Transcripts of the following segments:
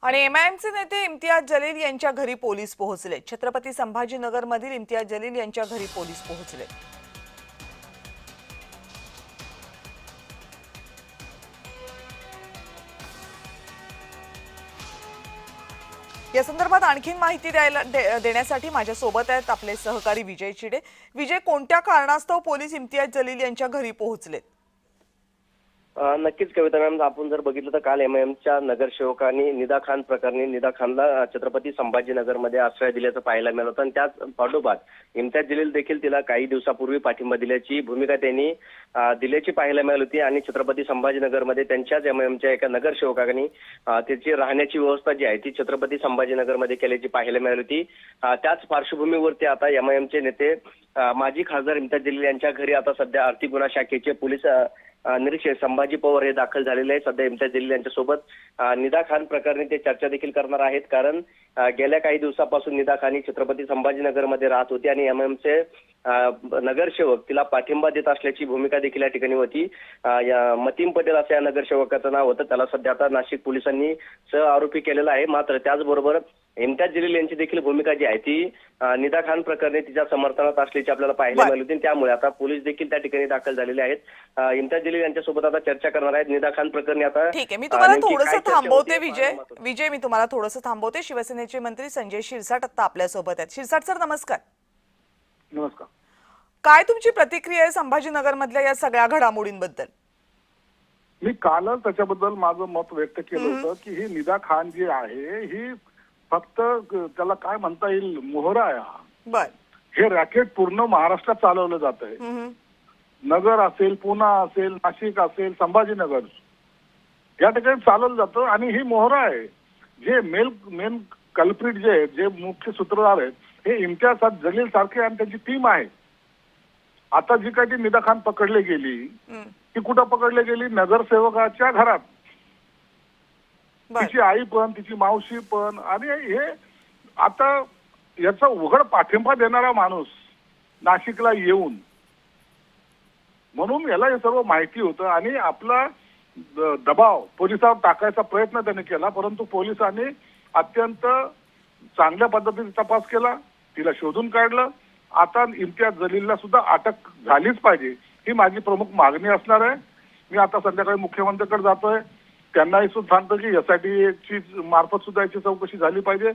आणि एमआयएमचे नेते इम्तियाज जलील यांच्या घरी पोलीस पोहोचले। छत्रपती संभाजीनगरमधील इम्तियाज जलील यांच्या घरी पोलीस पोहोचले। या संदर्भात आणखीन माहिती देण्यासाठी माझ्या सोबत आहेत आपले सहकारी विजय चिडे। विजय, कोणत्या कारणास्तव पोलीस इम्तियाज जलील यांच्या घरी पोहोचले? नक्कीच कविता मॅम, आपण जर बघितलं तर काल एमआयएमच्या नगरसेवकांनी निदा खान प्रकरणी निदा खानला छत्रपती संभाजीनगरमध्ये आश्रय दिल्याचं पाहायला मिळालं होतं आणि त्याच पाठोपाठ इम्तियाज जलील देखील तिला काही दिवसापूर्वी पाठिंबा दिल्याची भूमिका त्यांनी दिल्याची पाहायला मिळाली होती आणि छत्रपती संभाजीनगरमध्ये त्यांच्याच एमआयएमच्या एका नगरसेवकांनी त्याची राहण्याची व्यवस्था जी आहे ती छत्रपती संभाजीनगरमध्ये केल्याची पाहायला मिळाली होती। त्याच पार्श्वभूमीवरती आता एमआयएमचे नेते माजी खासदार इम्तियाज जलील यांच्या घरी आता सध्या आर्थिक गुन्हा शाखेचे पोलीस निरीक्षक संभाजी पवार हे दाखल झालेले आहे। सध्या इम्तियाज जलील यांच्या सोबत निदा खान प्रकरणी ते चर्चा देखील करणार आहेत, कारण गेल्या काही दिवसापासून निदा खान छत्रपती संभाजीनगरमध्ये राहत होती आणि एमआयएमचे नगरसेवक तिला पाठिंबा देत असल्याची भूमिका देखील या ठिकाणी होती। मतीम पटेल असं या नगरसेवकाचं नाव होतं, त्याला सध्या आता नाशिक पोलिसांनी सह आरोपी केलेला आहे। मात्र त्याचबरोबर इम्तियाज जलील यांची देखील भूमिका जी आहे ती निदा खान प्रकरणी तिच्या समर्थनात असल्याची आपल्याला पाहायला मिळाली होती। त्यामुळे आता पोलीस देखील त्या ठिकाणी दाखल झालेले आहेत। इम्तियाज जलील यांच्यासोबत आता चर्चा करणार आहेत निदा खान प्रकरणी। आता ठीक आहे, मी तुम्हाला थोडंसं थांबवते विजय, मी तुम्हाला थोडंसं थांबवते। शिवसेनेचे मंत्री संजय शिरसाट आता आपल्या सोबत आहेत। शिरसाट सर, नमस्कार। नमस्कार। काय तुमची प्रतिक्रिया आहे संभाजीनगर मधल्या या सगळ्या घडामोडींबद्दल? मी कालच त्याच्याबद्दल माझं मत व्यक्त केलं होतं की ही निदा खान जी आहे ही फक्त त्याला काय म्हणता येईल मोहरा आहे हा। बर, हे रॅकेट पूर्ण महाराष्ट्रात चालवलं जात आहे। नगर असेल, पुणा असेल, नाशिक असेल, संभाजीनगर या ठिकाणी चालवलं जातं आणि ही मोहरा आहे। जे मेन कल्प्रिट जे आहेत, जे मुख्य सूत्रधार आहेत, हे इम्तियाज जलील सारखे आणि त्यांची टीम आहे। आता जी काही ती निदा खान पकडली गेली ती कुठं पकडली गेली? नगरसेवकाच्या घरात। तिची आई पण, तिची मावशी पण, आणि हे आता याचा उघड पाठिंबा देणारा माणूस नाशिकला येऊन, म्हणून याला हे सर्व माहिती होतं आणि आपला दबाव पोलिसांवर टाकायचा प्रयत्न त्याने केला, परंतु पोलिसांनी अत्यंत चांगल्या पद्धतीने तपास केला, तिला शोधून काढलं। आता इम्तियाज जलीलला सुद्धा अटक झालीच पाहिजे ही माझी प्रमुख मागणी असणार आहे। मी आता संध्याकाळी मुख्यमंत्र्यांकडे जातोय, त्यांनाही सुद्धा सांगतो की एसआयटी ची मार्फत सुद्धा याची चौकशी झाली पाहिजे।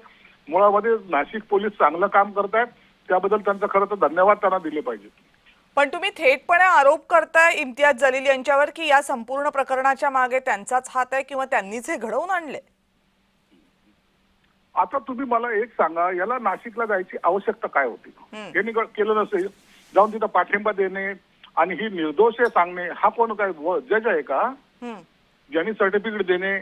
मुळामध्ये नाशिक पोलीस चांगलं काम करतायत, त्याबद्दल त्यांचा खरं तर धन्यवाद त्यांना दिले पाहिजे। पण तुम्ही थेटपणे आरोप करताय इम्तियाज जलील यांच्यावर की या संपूर्ण प्रकरणाच्या मागे त्यांचाच हात आहे किंवा त्यांनीच हे घडवून आणले? आता तुम्ही मला एक सांगा, याला नाशिकला जायची आवश्यकता काय होती? यांनी केलं नसेल, जाऊन तिथं पाठिंबा देणे आणि ही निर्दोष आहे सांगणे, हा कोण काय जज आहे का? ज्यांनी सर्टिफिकेट देणे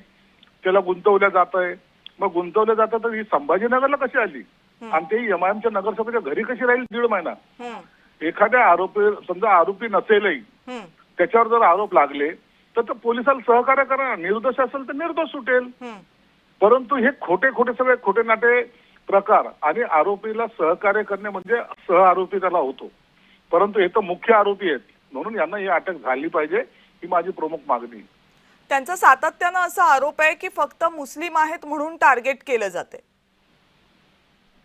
त्याला गुंतवल्या जात आहे, मग गुंतवल्या जातं तर ही संभाजीनगरला कशी आली आणि ते एमआयएमच्या नगरसेवकाच्या घरी कशी राहील 1.5 महिना? एखाद्या आरोपी, समजा आरोपी नसेलही, त्याच्यावर जर आरोप लागले तर पोलिसाला सहकार्य करा, निर्दोष असेल तर निर्दोष सुटेल। परंतु हे खोटे सगळे खोटे नाटे प्रकार आणि आरोपीला सहकार्य करणे म्हणजे सह आरोपी त्याला होतो, परंतु हे तर मुख्य आरोपी आहेत, म्हणून यांना ही अटक झाली पाहिजे ही माझी प्रमुख मागणी। त्यांचा सातत्यानं असा आरोप आहे की फक्त मुस्लिम आहेत म्हणून टार्गेट केलं जाते।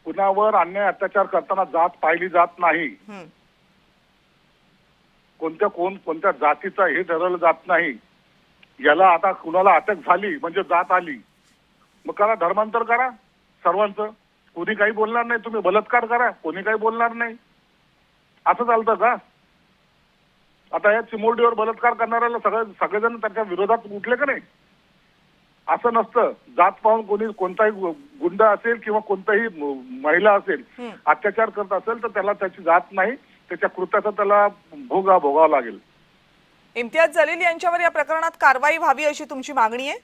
कुणावर अन्याय अत्याचार करताना जात पाहिली जात नाही, कोणत्या जातीचा हे ठरवलं जात नाही। याला आता कुणाला अटक झाली म्हणजे जात आली, मग करा धर्मांतर करा सर्वांचं, कोणी काही बोलणार नाही। तुम्ही बलात्कार करा, कोणी काही बोलणार नाही। असं चालतं का? आता या चिमोरडीवर बलात्कार करणाऱ्याला सगळेजण त्याच्या विरोधात उठले का नाही? असं नसतं। जात पाहून कोणी कोणताही गुंडा असेल किंवा कोणताही महिला असेल अत्याचार करत असेल तर त्याला त्याची जात नाही, त्याच्या कृत्याचा त्याला भोगावा लागेल। इम्तियाज जलील यांच्यावर या प्रकरणात कारवाई व्हावी अशी तुमची मागणी आहे?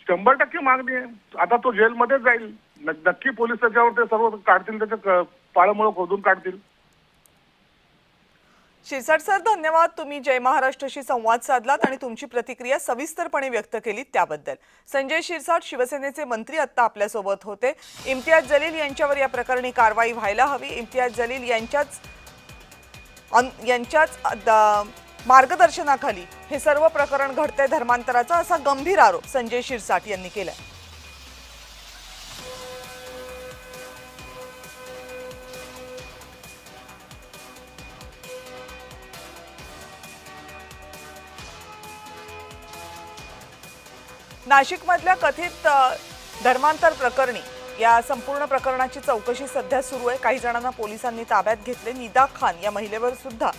100% मागणी आहे। आता तो जेलमध्ये जाईल, नक्की पोलीस त्याच्यावर ते सर्व काढतील, त्याच्या पाळमुळं खोदून काढतील। शिरसाट सर, धन्यवाद। तुम्ही जय महाराष्ट्रशी संवाद साधलात आणि तुमची प्रतिक्रिया सविस्तरपणे व्यक्त केली त्याबद्दल। संजय शिरसाट शिवसेनेचे मंत्री आता आपल्या सोबत होते। इम्तियाज जलील यांच्यावर या प्रकरणी कारवाई व्हायला हवी, इम्तियाज जलील यांच्याच मार्गदर्शनाखाली हे सर्व प्रकरण घडते धर्मांतराचा, असा गंभीर आरोप संजय शिरसाट यांनी केला। नाशिकमधल्या कथित धर्मांतर प्रकरणी या संपूर्ण प्रकरणाची चौकशी सध्या सुरू आहे. काही जणांना पोलिसांनी ताब्यात घेतले. निदा खान या महिलेवर सुद्धा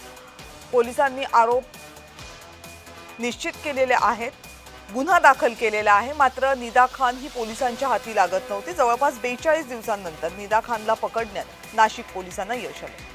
पोलिसांनी आरोप निश्चित केलेले आहेत, गुन्हा दाखल केलेला आहे. मात्र निदा खान ही पोलिसांच्या हाती लागत नव्हती. जवळपास 42 दिवसांनंतर निदा खानला पकडण्यात नाशिक पोलिसांना यश आले.